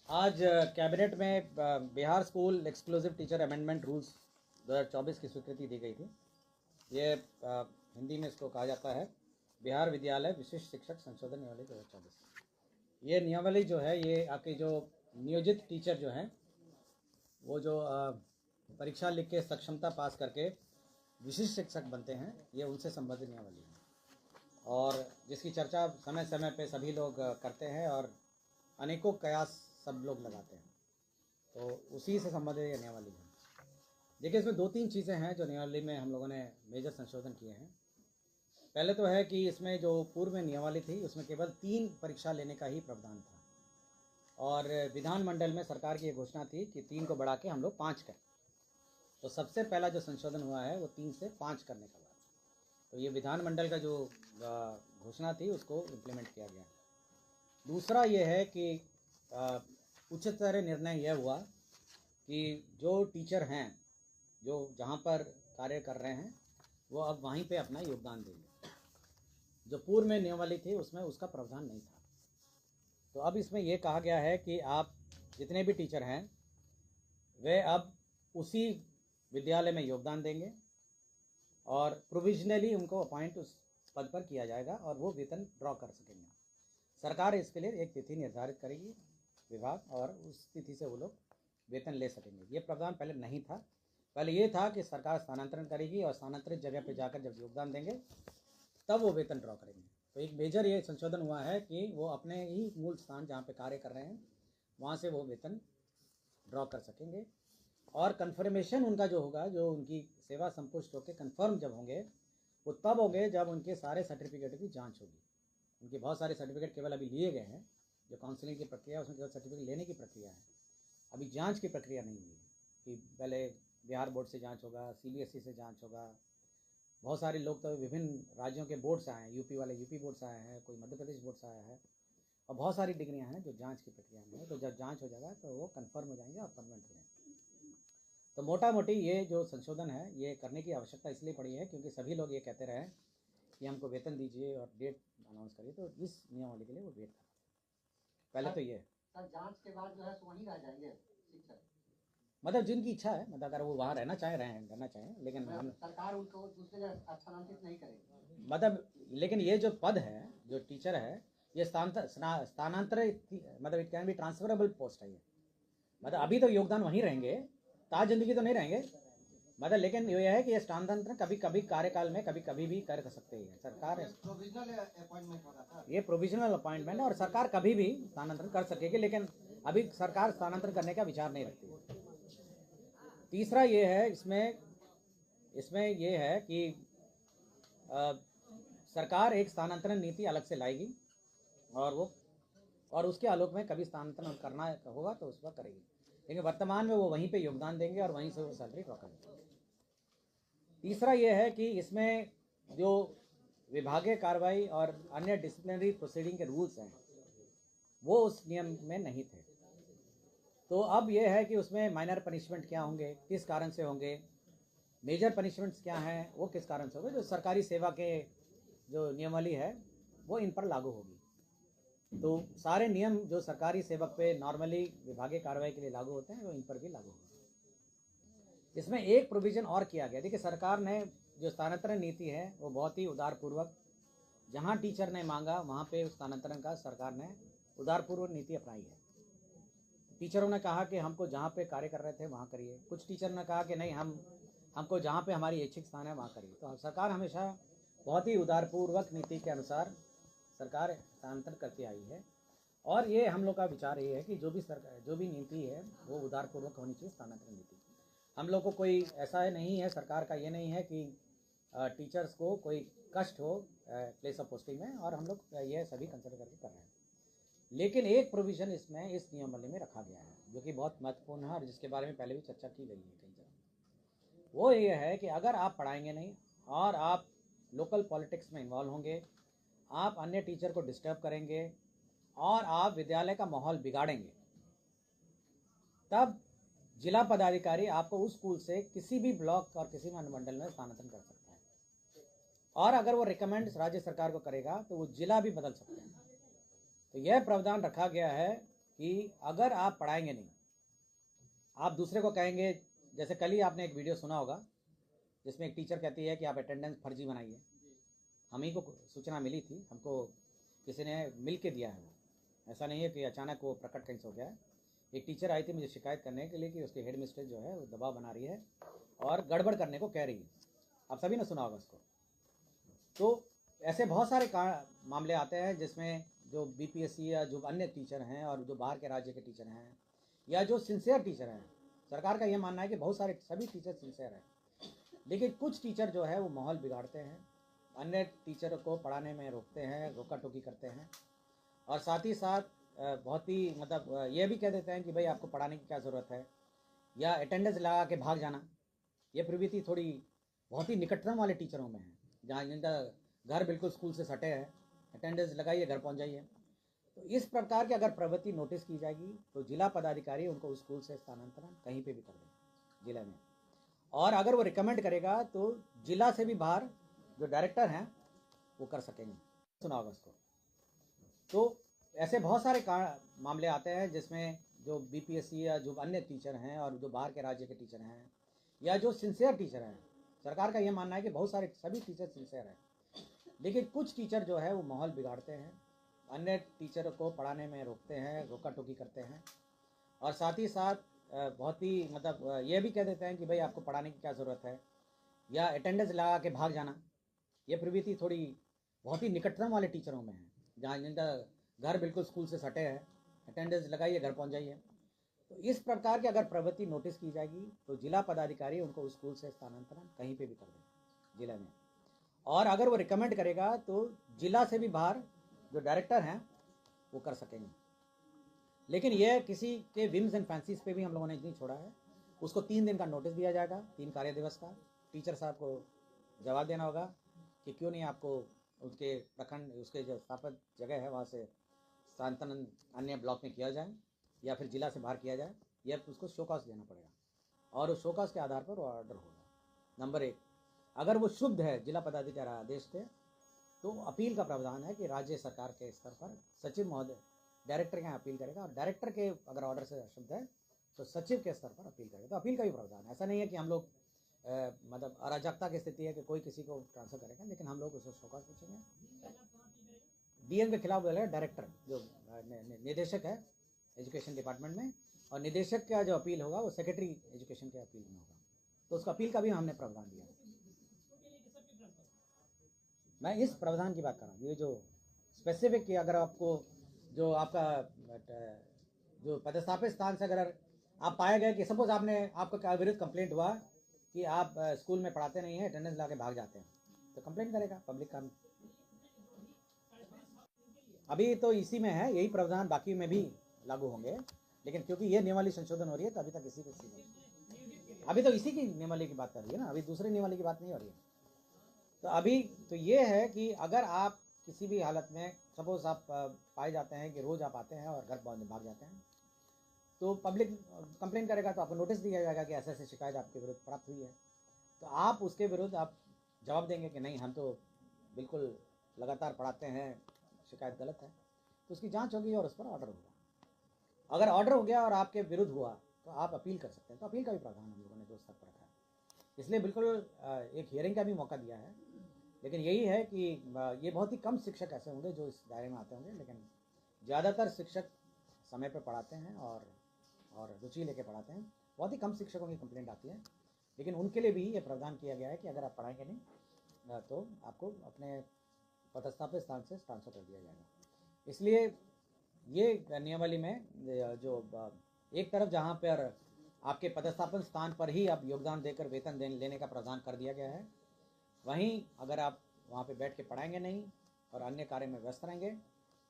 आज कैबिनेट में Bihar school exclusive teacher amendment rules 2024 की स्वीकृति दी गई थी। ये हिंदी में इसको कहा जाता है बिहार विद्यालय विशिष्ट शिक्षक संशोधन नियमावली 2024। ये नियमावली जो है ये आपके जो नियोजित टीचर जो हैं वो जो परीक्षा लिख के सक्षमता पास करके विशिष्ट शिक्षक बनते हैं, ये उनसे संबंधित नियमावली है और जिसकी चर्चा समय समय पे सभी लोग करते हैं और अनेकों कयास सब लोग लगाते हैं, तो उसी से संबंधित ये नियमावली है। देखिए, इसमें दो तीन चीज़ें हैं जो नियमावली में हम लोगों ने मेजर संशोधन किए हैं। पहले तो है कि इसमें जो पूर्व में नियमावली थी उसमें केवल 3 परीक्षा लेने का ही प्रावधान था और विधानमंडल में सरकार की ये घोषणा थी कि 3 को बढ़ा के हम लोग 5 करें। तो सबसे पहला जो संशोधन हुआ है वो 3 से 5 करने का बात, तो ये विधानमंडल का जो घोषणा थी उसको इम्प्लीमेंट किया गया। दूसरा ये है कि उच्चतर निर्णय यह हुआ कि जो टीचर हैं जो जहाँ पर कार्य कर रहे हैं वो अब वहीं पे अपना योगदान देंगे। जो पूर्व में नियमावली थी उसमें उसका प्रावधान नहीं था, तो अब इसमें यह कहा गया है कि आप जितने भी टीचर हैं वे अब उसी विद्यालय में योगदान देंगे और प्रोविजनली उनको अपॉइंट उस पद पर किया जाएगा और वो वेतन ड्रॉ कर सकेंगे। सरकार इसके लिए एक तिथि निर्धारित करेगी विभाग, और उस तिथि से वो लोग वेतन ले सकेंगे। ये प्रावधान पहले नहीं था। पहले ये था कि सरकार स्थानांतरण करेगी और स्थानांतरित जगह पे जाकर जब योगदान देंगे तब वो वेतन ड्रॉ करेंगे। तो एक मेजर ये संशोधन हुआ है कि वो अपने ही मूल स्थान जहाँ पे कार्य कर रहे हैं वहाँ से वो वेतन ड्रॉ कर सकेंगे। और कन्फर्मेशन उनका जो होगा, जो उनकी सेवा संपुष्ट होकर कन्फर्म जब होंगे वो तब होंगे जब उनके सारे सर्टिफिकेट की जाँच होगी। उनके बहुत सारे सर्टिफिकेट केवल अभी लिए गए हैं, जो काउंसलिंग की प्रक्रिया है उसमें केवल सर्टिफिकेट लेने की प्रक्रिया है, अभी जांच की प्रक्रिया नहीं हुई है कि पहले बिहार बोर्ड से जांच होगा, सीबीएसई से जांच होगा। बहुत सारे लोग तो विभिन्न राज्यों के बोर्ड से आए हैं, यूपी वाले यूपी बोर्ड से आए हैं, कोई मध्य प्रदेश बोर्ड से आया है, और बहुत सारी डिग्रियां हैं जो जांच की प्रक्रिया में है। तो जब जांच हो जाएगा तो वो कन्फर्म हो जाएंगे और परमानेंट हो जाएंगे। तो मोटा मोटी ये जो संशोधन है ये करने की आवश्यकता इसलिए पड़ी है क्योंकि सभी लोग ये कहते रहे कि हमको वेतन दीजिए और डेट अनाउंस करिए, तो इस नियमावली के लिए वो वेट कर पहले तो ये सर जांच के बाद जो है सो वहीं रह जाएंगे शिक्षक, मतलब जिनकी इच्छा है, मतलब अगर वो वहाँ रहना चाहें, लेकिन हम सरकार उनको दूसरे जगह स्थानांतरित नहीं करेगी। मतलब लेकिन ये जो पद है, जो टीचर है, ये स्थानांतरित मतलब it can be transferable post है ये। मतलब अभी तो योगदान वहीं रहेंगे, ताज जिंदगी तो नहीं रहेंगे, मतलब लेकिन ये है कि ये स्थानांतरण कभी कभी कार्यकाल में कभी कभी भी कर सकते हैं सरकार। प्रोविजनल अपॉइंटमेंट होगा था, ये प्रोविजनल अपॉइंटमेंट है और सरकार कभी भी स्थानांतरण कर सकेगी, लेकिन अभी सरकार स्थानांतरण करने का विचार नहीं रखती है। तीसरा ये है इसमें ये है कि सरकार एक स्थानांतरण नीति अलग से लाएगी और उसके आलोक में कभी स्थानांतरण करना होगा तो उस पर करेगी, लेकिन वर्तमान में वो वहीं पे योगदान देंगे और वहीं से वो सैलरी ड्रॉ करेंगे। तीसरा ये है कि इसमें जो विभागीय कार्रवाई और अन्य डिसिप्लिनरी प्रोसीडिंग के रूल्स हैं वो उस नियम में नहीं थे। तो अब ये है कि उसमें माइनर पनिशमेंट क्या होंगे, किस कारण से होंगे, मेजर पनिशमेंट्स क्या हैं, वो किस कारण से होंगे। जो सरकारी सेवा के जो नियमावली है वो इन पर लागू होगी। तो सारे नियम जो सरकारी सेवक पे नॉर्मली विभागीय कार्रवाई के लिए लागू होते हैं वो इन पर भी लागू होंगे। इसमें एक प्रोविजन और किया गया। देखिए, सरकार ने जो स्थानांतरण नीति है वो बहुत ही उदारपूर्वक, जहाँ टीचर ने मांगा वहाँ पे स्थानांतरण का सरकार ने उदारपूर्वक नीति अपनाई है। टीचरों ने कहा कि हमको जहाँ पे कार्य कर रहे थे वहाँ करिए, कुछ टीचर ने कहा कि नहीं हमको जहाँ पे हमारी इच्छित स्थान है वहाँ करिए। तो सरकार हमेशा बहुत ही उदारपूर्वक नीति के अनुसार सरकार स्थानांतरण करती आई है और ये हम लोग का विचार ये है कि जो भी नीति है वो उदारपूर्वक होनी चाहिए स्थानांतरण नीति। हम लोग को कोई ऐसा नहीं है, सरकार का ये नहीं है कि टीचर्स को कोई कष्ट हो प्लेस ऑफ पोस्टिंग में, और हम लोग ये सभी कंसिडर करके कर रहे हैं। लेकिन एक प्रोविज़न इसमें इस नियमावली में रखा गया है जो कि बहुत महत्वपूर्ण है और जिसके बारे में पहले भी चर्चा की गई है कई जगह। वो ये है कि अगर आप पढ़ाएंगे नहीं और आप लोकल पॉलिटिक्स में इन्वॉल्व होंगे, आप अन्य टीचर को डिस्टर्ब करेंगे और आप विद्यालय का माहौल बिगाड़ेंगे, तब जिला पदाधिकारी आपको उस स्कूल से किसी भी ब्लॉक और किसी भी अनुमंडल में स्थानांतरण कर सकता है, और अगर वो रिकमेंड राज्य सरकार को करेगा तो वो जिला भी बदल सकते हैं। तो यह प्रावधान रखा गया है कि अगर आप पढ़ाएंगे नहीं, आप दूसरे को कहेंगे, जैसे कल ही आपने एक वीडियो सुना होगा जिसमें एक टीचर कहती है कि आप अटेंडेंस फर्जी बनाइए। हम ही को सूचना मिली थी, हमको किसी ने मिल के दिया है। वो ऐसा नहीं है कि अचानक वो प्रकट कहीं से हो गया है। एक टीचर आई थी मुझे शिकायत करने के लिए कि उसकी हेड मिस्ट्रेस जो है वो दबाव बना रही है और गड़बड़ करने को कह रही है। आप सभी ने सुना होगा उसको। तो ऐसे बहुत सारे मामले आते हैं जिसमें जो बीपीएससी या जो अन्य टीचर हैं और जो बाहर के राज्य के टीचर हैं या जो सिंसियर टीचर हैं, सरकार का ये मानना है कि बहुत सारे सभी टीचर सिंसियर हैं, लेकिन कुछ टीचर जो है वो माहौल बिगाड़ते हैं, अन्य टीचर को पढ़ाने में रोकते हैं, रोका टोकी करते हैं और साथ ही साथ बहुत ही मतलब ये भी कह देते हैं कि भाई आपको पढ़ाने की क्या ज़रूरत है, या अटेंडेंस लगा के भाग जाना। ये प्रवृत्ति थोड़ी बहुत ही निकटतम वाले टीचरों में है, जहाँ जिनका घर बिल्कुल स्कूल से सटे है, अटेंडेंस लगाइए घर पहुँच जाइए। तो इस प्रकार की अगर प्रवृत्ति नोटिस की जाएगी तो जिला पदाधिकारी उनको उस स्कूल से स्थानांतरण कहीं पे भी कर देंगे जिले में, और अगर वो रिकमेंड करेगा तो जिला से भी बाहर जो डायरेक्टर हैं वो कर सकेंगे। सुना होगा उसको। तो ऐसे बहुत सारे मामले आते हैं जिसमें जो बीपीएससी या जो अन्य टीचर हैं और जो बाहर के राज्य के टीचर हैं या जो सिंसियर टीचर हैं, सरकार का ये मानना है कि बहुत सारे सभी टीचर सिंसियर हैं, लेकिन कुछ टीचर जो है वो माहौल बिगाड़ते हैं, अन्य टीचर को पढ़ाने में रोकते हैं, रोका टोकी करते हैं और साथ ही साथ बहुत ही मतलब ये भी कह देते हैं कि भाई आपको पढ़ाने की क्या ज़रूरत है, या अटेंडेंस लगा के भाग जाना। ये प्रवृत्ति थोड़ी बहुत ही निकटतम वाले टीचरों में है, जहाँ जिनका घर बिल्कुल स्कूल से सटे है, अटेंडेंस लगाइए घर पहुँच जाइए। तो इस प्रकार की अगर प्रवृत्ति नोटिस की जाएगी तो जिला पदाधिकारी उनको उस स्कूल से स्थानांतरण कहीं पे भी कर देंगे जिले में, और अगर वो रिकमेंड करेगा तो जिला से भी बाहर जो डायरेक्टर हैं वो कर सकेंगे। लेकिन यह किसी के विम्स एंड फैंसीज पे भी हम लोगों ने नहीं छोड़ा है। उसको 3 दिन का नोटिस दिया जाएगा, 3 कार्य दिवस का। टीचर साहब को जवाब देना होगा कि क्यों नहीं आपको उसके प्रखंड उसके जो स्थापित जगह है वहाँ से स्थानांतरण अन्य ब्लॉक में किया जाए या फिर जिला से बाहर किया जाए, यह उसको शोकॉस देना पड़ेगा और उस शोकॉस के आधार पर वो ऑर्डर होगा। नंबर 1, अगर वो शुद्ध है, जिला पदाधिकारी आदेश थे, तो अपील का प्रावधान है कि राज्य सरकार के स्तर पर सचिव महोदय डायरेक्टर के यहाँ अपील करेगा, और डायरेक्टर के अगर ऑर्डर से अशुद्ध है तो सचिव के स्तर पर अपील करेगा। तो अपील का भी प्रावधान है। ऐसा नहीं है कि हम लोग मतलब अराजकता की स्थिति है कि कोई किसी को ट्रांसफर करेगा, लेकिन हम लोग उसको शोकॉस पूछेंगे। डीएम के खिलाफ बोले डायरेक्टर जो निदेशक है एजुकेशन डिपार्टमेंट में, और निदेशक का जो अपील होगा वो सेक्रेटरी एजुकेशन के अपील में होगा। तो उसका अपील का भी हमने प्रावधान दिया है। मैं इस प्रावधान की बात कर रहा हूँ, ये जो स्पेसिफिक कि अगर आपको जो आपका जो पदस्थापित स्थान से अगर आप पाए गए कि सपोज आपका विरुद्ध कंप्लेंट हुआ कि आप स्कूल में पढ़ाते नहीं हैं, अटेंडेंस ला के भाग जाते हैं, तो कंप्लेंट करेगा पब्लिक का। अभी तो इसी में है, यही प्रावधान बाकी में भी लागू होंगे, लेकिन क्योंकि ये नियमावली संशोधन हो रही है तो अभी तक इसी को अभी तो इसी की नियमावली की बात कर रही है ना, अभी दूसरी नियमावली की बात नहीं हो रही है। तो अभी तो ये है कि अगर आप किसी भी हालत में सपोज आप पाए जाते हैं कि रोज़ आप आते हैं और घर भाग जाते हैं, तो पब्लिक कंप्लेन करेगा तो आपको नोटिस दिया जाएगा कि ऐसे ऐसे शिकायत आपके विरुद्ध प्राप्त हुई है। तो आप उसके विरुद्ध आप जवाब देंगे कि नहीं, हम तो बिल्कुल लगातार पढ़ाते हैं, शिकायत गलत है, तो उसकी जांच होगी और उस पर ऑर्डर होगा। अगर ऑर्डर हो गया और आपके विरुद्ध हुआ तो आप अपील कर सकते हैं। तो अपील का भी प्रावधान हम लोगों ने 2 स्तर पर रखा है, इसलिए बिल्कुल एक हियरिंग का भी मौका दिया है। लेकिन यही है कि ये बहुत ही कम शिक्षक ऐसे होंगे जो इस दायरे में आते होंगे, लेकिन ज़्यादातर शिक्षक समय पर पढ़ाते हैं और रुचि लेके पढ़ाते हैं। बहुत ही कम शिक्षकों की कंप्लेंट आती है, लेकिन उनके लिए भी ये प्रावधान किया गया है कि अगर आप पढ़ाएंगे नहीं तो आपको अपने पदस्थापित स्थान से ट्रांसफर कर दिया जाएगा। इसलिए ये नियमावली में जो एक तरफ जहाँ पर आपके पदस्थापन स्थान पर ही आप योगदान देकर वेतन लेने का प्रावधान कर दिया गया है, वहीं अगर आप वहाँ पे बैठ के पढ़ाएंगे नहीं और अन्य कार्य में व्यस्त रहेंगे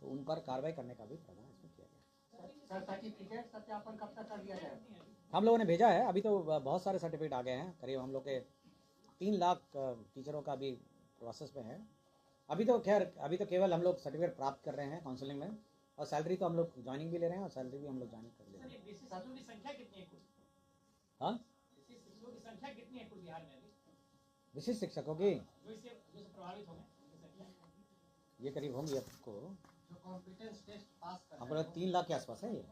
तो उन पर कार्रवाई करने का भी प्रावधान इसमें किया गया। सर्टिफिकेट सत्यापन कब तक कर दिया जाएगा? हम लोगों ने भेजा है, अभी तो बहुत सारे सर्टिफिकेट आ गए हैं, करीब हम लोग के 3 लाख टीचरों का भी प्रोसेस में है। अभी तो खैर अभी तो केवल हम लोग सर्टिफिकेट प्राप्त कर रहे हैं काउंसलिंग में, और सैलरी तो हम लोग ज्वाइनिंग भी ले रहे हैं और सैलरी भी हम लोग ज्वाइनिंग कर ले रहे हैं। हाँ, विशिष्ट शिक्षकों की ये करीब होंगी आपको कॉम्पिटेंस टेस्ट पास कर आपको 3 लाख के आसपास है ये।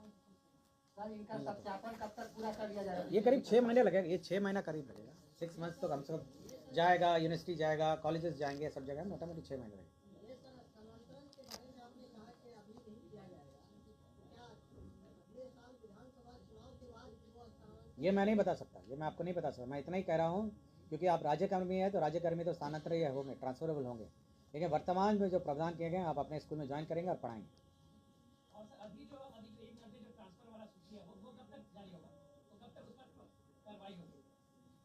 सर इनका सत्यापन कब तक पूरा कर लिया जाएगा? ये करीब 6 महीने लगेगा, ये 6 महीना करीब लगेगा। 6 मंथ तो कम से कम जाएगा, यूनिवर्सिटी जाएगा, कॉलेजेस जाएंगे, सब जगह मोटा मोटी 6 महीने लगेगा। ये मैं नहीं बता सकता, ये मैं आपको नहीं बता सकता। मैं इतना ही कह रहा हूँ क्योंकि आप राज्यकर्मी है तो राज्यकर्मी तो स्थानांतरित होंगे, ट्रांसफरेबल होंगे, लेकिन वर्तमान में जो प्रावधान किए गए आप अपने स्कूल में ज्वाइन करेंगे और पढ़ाएंगे। और सर अभी जो एक नब्बे जो ट्रांसफर वाला सूची है वो कब तक जारी होगा, तो कब तक उस पर कार्रवाई होगी?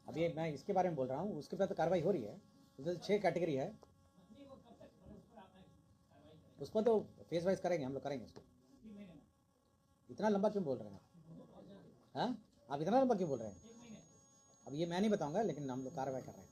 अभी मैं इसके बारे में बोल रहा हूँ, उसके बाद तो कार्रवाई हो रही है। उसमें 6 कैटेगरी है, नहीं वो कब तक उस पर आप कार्रवाई करेंगे? उसको तो फेज वाइज करेंगे, हम लोग करेंगे उसको। 3 महीने में? इतना लंबा क्यों बोल रहे हैं आप? हाँ, आप इतना लंबा क्यों बोल रहे हैं? 1 महीने? अब ये मैं नहीं बताऊंगा, लेकिन हम लोग कार्रवाई कर रहे हैं।